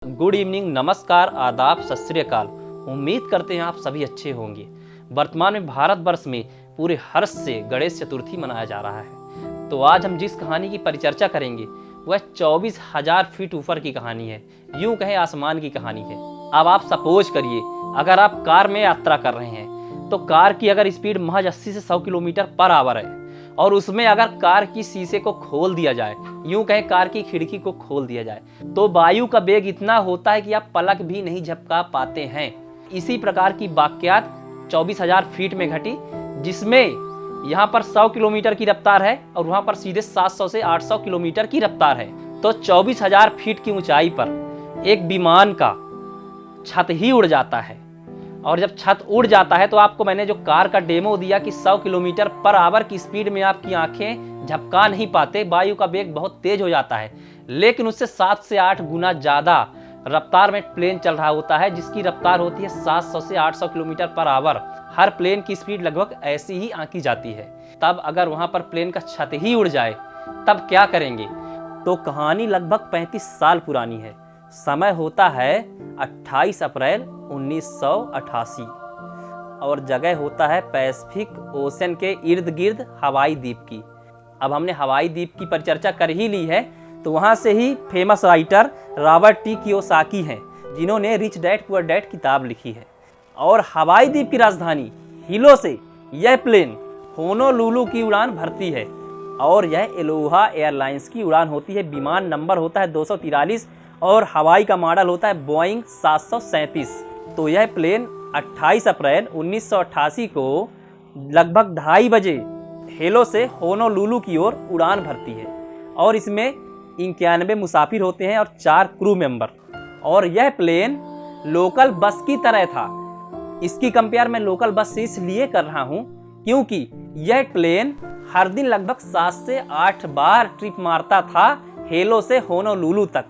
Good evening, नमस्कार, आदाब, सत श्री अकाल। उम्मीद करते हैं आप सभी अच्छे होंगे। वर्तमान में भारतवर्ष में पूरे हर्ष से गणेश चतुर्थी मनाया जा रहा है। तो आज हम जिस कहानी की परिचर्चा करेंगे वह 24,000 फीट ऊपर की कहानी है, यूं कहें आसमान की कहानी है। अब आप सपोज करिए, अगर आप कार में यात्रा कर रहे हैं तो कार की अगर स्पीड महज 80 से 100 किलोमीटर पर आवर है और उसमें अगर कार की शीशे को खोल दिया जाए, यूं कहें कार की खिड़की को खोल दिया जाए, तो वायु का वेग इतना होता है कि आप पलक भी नहीं झपका पाते हैं। इसी प्रकार की वाकयात 24,000 फीट में घटी, जिसमें यहाँ पर 100 किलोमीटर की रफ्तार है और वहाँ पर सीधे 700 से 800 किलोमीटर की रफ्तार है। तो 24,000 फीट की ऊंचाई पर एक विमान का छत ही उड़ जाता है। और जब छत उड़ जाता है तो आपको मैंने जो कार का डेमो दिया कि 100 किलोमीटर पर आवर की स्पीड में आपकी आंखें झपका नहीं पाते, वायु का वेग बहुत तेज हो जाता है, लेकिन उससे 7 से 8 गुना ज़्यादा रफ्तार में प्लेन चल रहा होता है, जिसकी रफ्तार होती है 700 से 800 किलोमीटर पर आवर। हर प्लेन की स्पीड लगभग ऐसी ही आंकी जाती है। तब अगर वहाँ पर प्लेन का छत ही उड़ जाए तब क्या करेंगे? तो कहानी लगभग 35 साल पुरानी है। समय होता है 28 अप्रैल 1988 और जगह होता है पैसिफिक ओशन के इर्द गिर्द हवाई द्वीप की। अब हमने हवाई द्वीप की परिचर्चा कर ही ली है, तो वहाँ से ही famous writer Robert T Kiyosaki हैं, जिन्होंने रिच डैड पुअर डैड किताब लिखी है। और हवाई द्वीप की राजधानी हिलो से यह प्लेन होनोलुलु की उड़ान भरती है और यह एलोहा एयरलाइंस की उड़ान होती है। विमान नंबर होता है 243 और हवाई का मॉडल होता है बोइंग 737। तो यह प्लेन 28 अप्रैल 1988 को लगभग 2:30 बजे हेलो से होनोलुलु की ओर उड़ान भरती है और इसमें 91 मुसाफिर होते हैं और 4 क्रू मेंबर। और यह प्लेन लोकल बस की तरह था। इसकी कंपेयर मैं लोकल बस से इसलिए कर रहा हूँ क्योंकि यह प्लेन हर दिन लगभग 7 से 8 बार ट्रिप मारता था हेलो से होनोलुलु तक।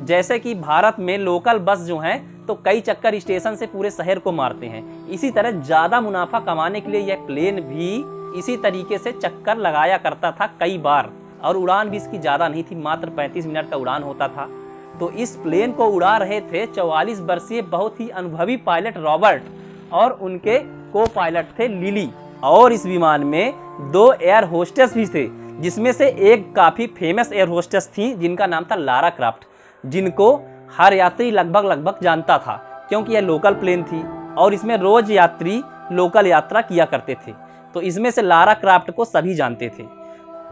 जैसे कि भारत में लोकल बस जो हैं तो कई चक्कर स्टेशन से पूरे शहर को मारते हैं, इसी तरह ज़्यादा मुनाफा कमाने के लिए यह प्लेन भी इसी तरीके से चक्कर लगाया करता था कई बार। और उड़ान भी इसकी ज़्यादा नहीं थी, मात्र 35 मिनट का उड़ान होता था। तो इस प्लेन को उड़ा रहे थे 44 वर्षीय बहुत ही अनुभवी पायलट रॉबर्ट और उनके को पायलट थे लिली। और इस विमान में 2 एयर होस्टेस भी थे, जिसमें से एक काफ़ी फेमस एयर होस्टेस थी जिनका नाम था लारा क्राफ्ट, जिनको हर यात्री लगभग जानता था क्योंकि यह लोकल प्लेन थी और इसमें रोज यात्री लोकल यात्रा किया करते थे। तो इसमें से लारा क्राफ्ट को सभी जानते थे।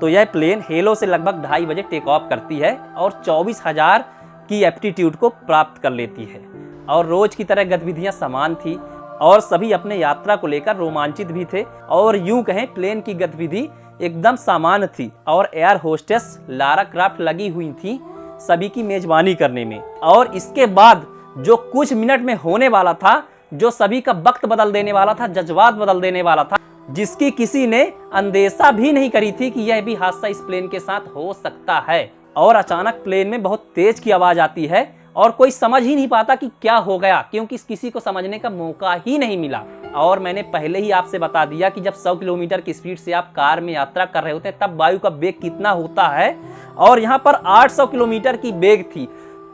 तो यह प्लेन हेलो से लगभग 2:30 बजे टेक ऑफ करती है और 24,000 की एप्टीट्यूड को प्राप्त कर लेती है। और रोज की तरह गतिविधियां समान थी और सभी अपने यात्रा को लेकर रोमांचित भी थे। और यूं कहें प्लेन की गतिविधि एकदम सामान्य थी और एयर होस्टेस लारा क्राफ्ट लगी हुई थी सभी की मेजबानी करने में। और इसके बाद जो कुछ मिनट में होने वाला था, जो सभी का वक्त बदल देने वाला था, जज्बात बदल देने वाला था, जिसकी किसी ने अंदेशा भी नहीं करी थी कि यह भी हादसा इस प्लेन के साथ हो सकता है। और अचानक प्लेन में बहुत तेज की आवाज आती है और कोई समझ ही नहीं पाता कि क्या हो गया, क्योंकि किसी को समझने का मौका ही नहीं मिला। और मैंने पहले ही आपसे बता दिया कि जब 100 किलोमीटर की स्पीड से आप कार में यात्रा कर रहे होते हैं तब वायु का वेग कितना होता है, और यहाँ पर 800 किलोमीटर की वेग थी,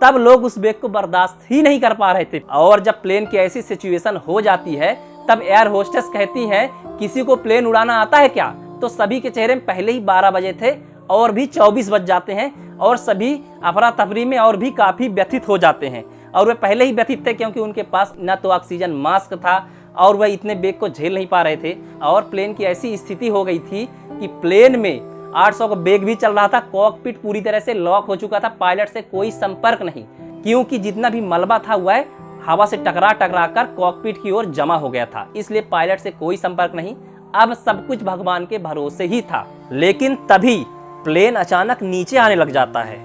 तब लोग उस वेग को बर्दाश्त ही नहीं कर पा रहे थे। और जब प्लेन की ऐसी सिचुएशन हो जाती है तब एयर होस्टेस कहती है, किसी को प्लेन उड़ाना आता है क्या? तो सभी के चेहरे में पहले ही 12 बजे थे और भी 24 बज जाते हैं और सभी अफरा तफरी में और भी काफ़ी व्यथित हो जाते हैं। और वे पहले ही व्यथित थे क्योंकि उनके पास न तो ऑक्सीजन मास्क था और वह इतने वेग को झेल नहीं पा रहे थे। और प्लेन की ऐसी स्थिति हो गई थी कि प्लेन में 800 का वेग भी चल रहा था, कॉकपिट पूरी तरह से लॉक हो चुका था, पायलट से कोई संपर्क नहीं, क्योंकि जितना भी मलबा था वह हवा से टकरा कर कॉकपिट की ओर जमा हो गया था, इसलिए पायलट से कोई संपर्क नहीं। अब सब कुछ भगवान के भरोसे ही था। लेकिन तभी प्लेन अचानक नीचे आने लग जाता है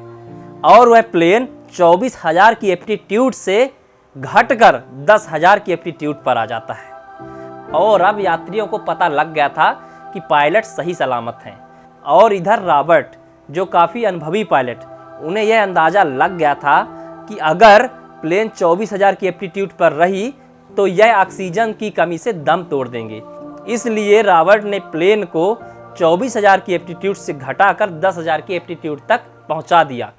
और वह प्लेन 24,000 की एप्टीट्यूड से घटकर 10,000 की एप्टीट्यूड पर आ जाता है। और अब यात्रियों को पता लग गया था कि पायलट सही सलामत हैं। और इधर रॉबर्ट, जो काफ़ी अनुभवी पायलट, उन्हें यह अंदाज़ा लग गया था कि अगर प्लेन 24,000 की एप्टीट्यूड पर रही तो यह ऑक्सीजन की कमी से दम तोड़ देंगे। इसलिए रॉबर्ट ने प्लेन को 24,000 की एप्टीट्यूड से घटाकर 10,000 की एप्टीट्यूड तक पहुंचा दिया।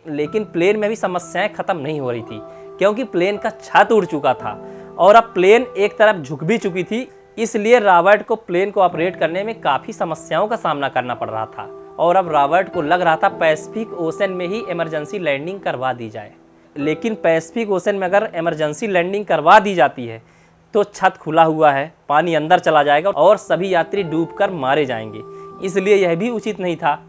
लेकिन प्लेन में भी समस्याएं खत्म नहीं हो रही थी, क्योंकि प्लेन का छत उड़ चुका था और अब प्लेन एक तरफ झुक भी चुकी थी। इसलिए रॉबर्ट को प्लेन को ऑपरेट करने में काफ़ी समस्याओं का सामना करना पड़ रहा था और अब रॉबर्ट को लग रहा था पैसिफिक ओशन में ही इमरजेंसी लैंडिंग करवा दी जाए। लेकिन पैसिफिक ओशन में अगर इमरजेंसी लैंडिंग करवा दी जाती है तो छत खुला हुआ है, पानी अंदर चला जाएगा और सभी यात्री डूबकर मारे जाएंगे, इसलिए यह भी उचित नहीं था।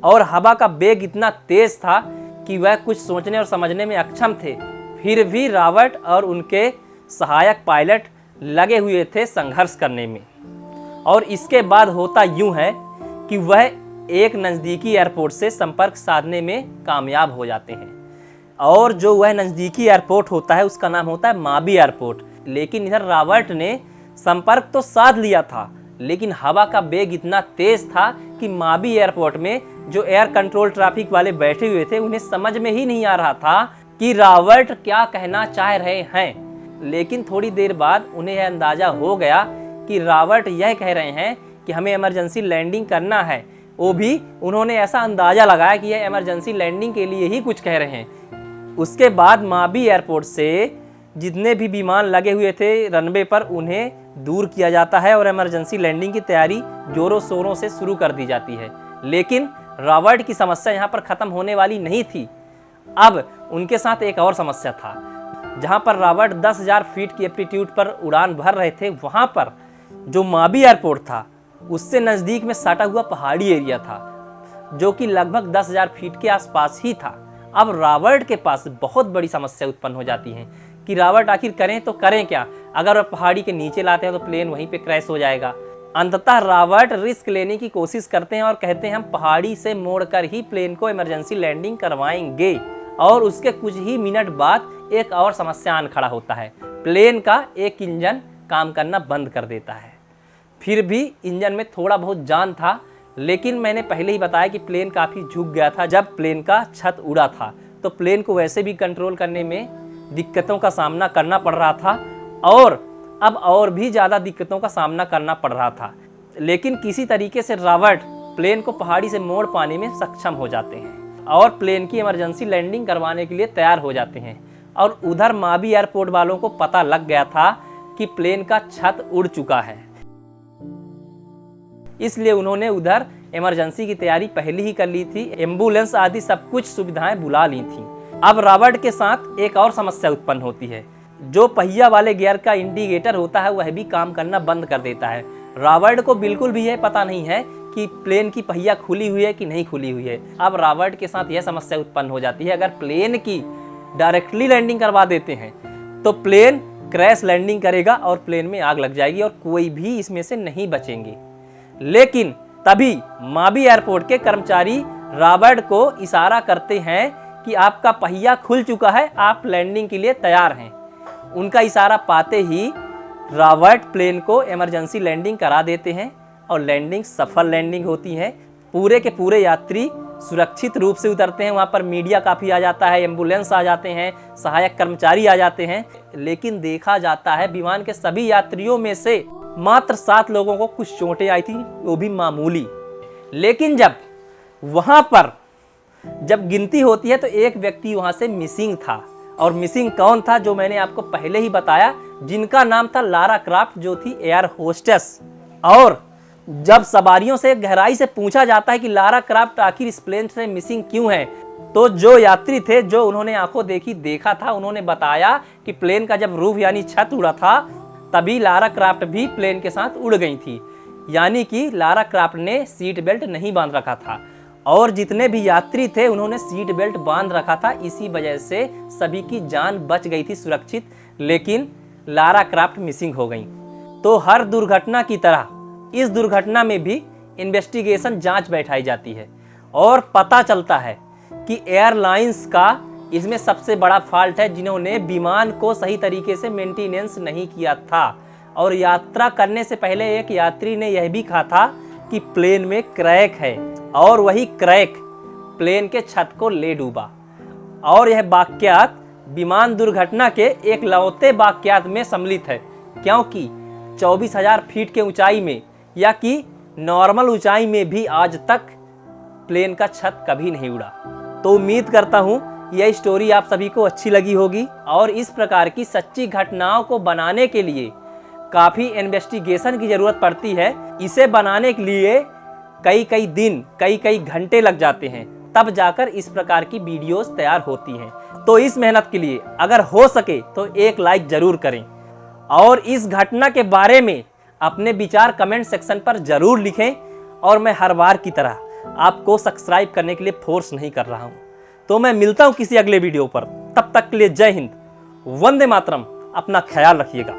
और हवा का वेग इतना तेज था कि वह कुछ सोचने और समझने में अक्षम थे। फिर भी रॉबर्ट और उनके सहायक पायलट लगे हुए थे संघर्ष करने में। और इसके बाद होता यूं है कि वह एक नज़दीकी एयरपोर्ट से संपर्क साधने में कामयाब हो जाते हैं और जो वह नज़दीकी एयरपोर्ट होता है उसका नाम होता है माबी एयरपोर्ट। लेकिन इधर रॉबर्ट ने संपर्क तो साध लिया था, लेकिन हवा का वेग इतना तेज था कि माबी एयरपोर्ट में जो एयर कंट्रोल ट्रैफिक वाले बैठे हुए थे उन्हें समझ में ही नहीं आ रहा था कि रॉबर्ट क्या कहना चाह रहे हैं। लेकिन थोड़ी देर बाद उन्हें यह अंदाज़ा हो गया कि रॉबर्ट यह कह रहे हैं कि हमें इमरजेंसी लैंडिंग करना है। वो भी उन्होंने ऐसा अंदाज़ा लगाया कि यह इमरजेंसी लैंडिंग के लिए ही कुछ कह रहे हैं। उसके बाद माबी एयरपोर्ट से जितने भी विमान लगे हुए थे रनवे पर उन्हें दूर किया जाता है और इमरजेंसी लैंडिंग की तैयारी जोरों शोरों से शुरू कर दी जाती है। लेकिन रॉबर्ट की समस्या यहाँ पर ख़त्म होने वाली नहीं थी। अब उनके साथ एक और समस्या था। जहाँ पर रॉबर्ट 10,000 फीट की एल्टीट्यूड पर उड़ान भर रहे थे, वहाँ पर जो माबी एयरपोर्ट था उससे नज़दीक में सटा हुआ पहाड़ी एरिया था जो कि लगभग 10,000 फीट के आसपास ही था। अब रॉबर्ट के पास बहुत बड़ी समस्या उत्पन्न हो जाती है कि रॉबर्ट आखिर करें तो करें क्या। अगर वह पहाड़ी के नीचे लाते हैं तो प्लेन वहीं पे क्रैश हो जाएगा। अंततः रॉबर्ट रिस्क लेने की कोशिश करते हैं और कहते हैं हम पहाड़ी से मोड़कर ही प्लेन को इमरजेंसी लैंडिंग करवाएंगे। और उसके कुछ ही मिनट बाद एक और समस्या आन खड़ा होता है। प्लेन का एक इंजन काम करना बंद कर देता है। फिर भी इंजन में थोड़ा बहुत जान था, लेकिन मैंने पहले ही बताया कि प्लेन काफ़ी झुक गया था। जब प्लेन का छत उड़ा था तो प्लेन को वैसे भी कंट्रोल करने में दिक्कतों का सामना करना पड़ रहा था और अब और भी ज़्यादा दिक्कतों का सामना करना पड़ रहा था। लेकिन किसी तरीके से रॉबर्ट प्लेन को पहाड़ी से मोड़ पाने में सक्षम हो जाते हैं और प्लेन की इमरजेंसी लैंडिंग करवाने के लिए तैयार हो जाते हैं। और उधर माबी एयरपोर्ट वालों को पता लग गया था कि प्लेन का छत उड़ चुका है, इसलिए उन्होंने उधर इमरजेंसी की तैयारी पहले ही कर ली थी। एम्बुलेंस आदि सब कुछ सुविधाएं बुला ली थी। अब रॉबर्ट के साथ एक और समस्या उत्पन्न होती है। जो पहिया वाले गियर का इंडिकेटर होता है वह भी काम करना बंद कर देता है। रॉबर्ट को बिल्कुल भी यह पता नहीं है कि प्लेन की पहिया खुली हुई है कि नहीं खुली हुई है। अब रॉबर्ट के साथ यह समस्या उत्पन्न हो जाती है, अगर प्लेन की डायरेक्टली लैंडिंग करवा देते हैं तो प्लेन क्रैश लैंडिंग करेगा और प्लेन में आग लग जाएगी और कोई भी इसमें से नहीं बचेंगे। लेकिन तभी माबी एयरपोर्ट के कर्मचारी रॉबर्ट को इशारा करते हैं कि आपका पहिया खुल चुका है, आप लैंडिंग के लिए तैयार हैं। उनका इशारा पाते ही रॉबर्ट प्लेन को इमरजेंसी लैंडिंग करा देते हैं और लैंडिंग सफल लैंडिंग होती है। पूरे के पूरे यात्री सुरक्षित रूप से उतरते हैं। वहाँ पर मीडिया काफ़ी आ जाता है, एम्बुलेंस आ जाते हैं, सहायक कर्मचारी आ जाते हैं। लेकिन देखा जाता है विमान के सभी यात्रियों में से मात्र 7 लोगों को कुछ चोटें आई थी, वो भी मामूली। लेकिन जब वहाँ पर जब गिनती होती है तो एक व्यक्ति वहाँ से मिसिंग था। और मिसिंग कौन था, जो मैंने आपको पहले ही बताया, जिनका नाम था लारा क्राफ्ट, जो थी एयर होस्टेस। और जब सवारियों से गहराई से पूछा जाता है कि लारा क्राफ्ट आखिर इस प्लेन से मिसिंग क्यों है, तो जो यात्री थे जो उन्होंने आंखों देखा था, उन्होंने बताया कि प्लेन का जब रूफ यानी छत उड़ा था तभी लारा क्राफ्ट भी प्लेन के साथ उड़ गई थी। यानी कि लारा क्राफ्ट ने सीट बेल्ट नहीं बांध रखा था और जितने भी यात्री थे उन्होंने सीट बेल्ट बांध रखा था। इसी वजह से सभी की जान बच गई थी सुरक्षित, लेकिन लारा क्राफ्ट मिसिंग हो गई। तो हर दुर्घटना की तरह इस दुर्घटना में भी इन्वेस्टिगेशन जांच बैठाई जाती है और पता चलता है कि एयरलाइंस का इसमें सबसे बड़ा फॉल्ट है, जिन्होंने विमान को सही तरीके से मेंटेनेंस नहीं किया था। और यात्रा करने से पहले एक यात्री ने यह भी कहा था कि प्लेन में क्रैक है और वही क्रैक प्लेन के छत को ले डूबा। और यह वाकयात विमान दुर्घटना के एक लौते वाकयात में सम्मिलित है, क्योंकि 24,000 फीट के ऊंचाई में या कि नॉर्मल ऊंचाई में भी आज तक प्लेन का छत कभी नहीं उड़ा। तो उम्मीद करता हूँ यह स्टोरी आप सभी को अच्छी लगी होगी और इस प्रकार की सच्ची घटनाओं को बनाने के लिए काफ़ी इन्वेस्टिगेशन की ज़रूरत पड़ती है। इसे बनाने के लिए कई कई दिन, कई कई घंटे लग जाते हैं, तब जाकर इस प्रकार की वीडियोस तैयार होती हैं। तो इस मेहनत के लिए अगर हो सके तो एक लाइक ज़रूर करें और इस घटना के बारे में अपने विचार कमेंट सेक्शन पर ज़रूर लिखें। और मैं हर बार की तरह आपको सब्सक्राइब करने के लिए फोर्स नहीं कर रहा हूँ। तो मैं मिलता हूँ किसी अगले वीडियो पर, तब तक के लिए जय हिंद, वंदे मातरम, अपना ख्याल रखिएगा।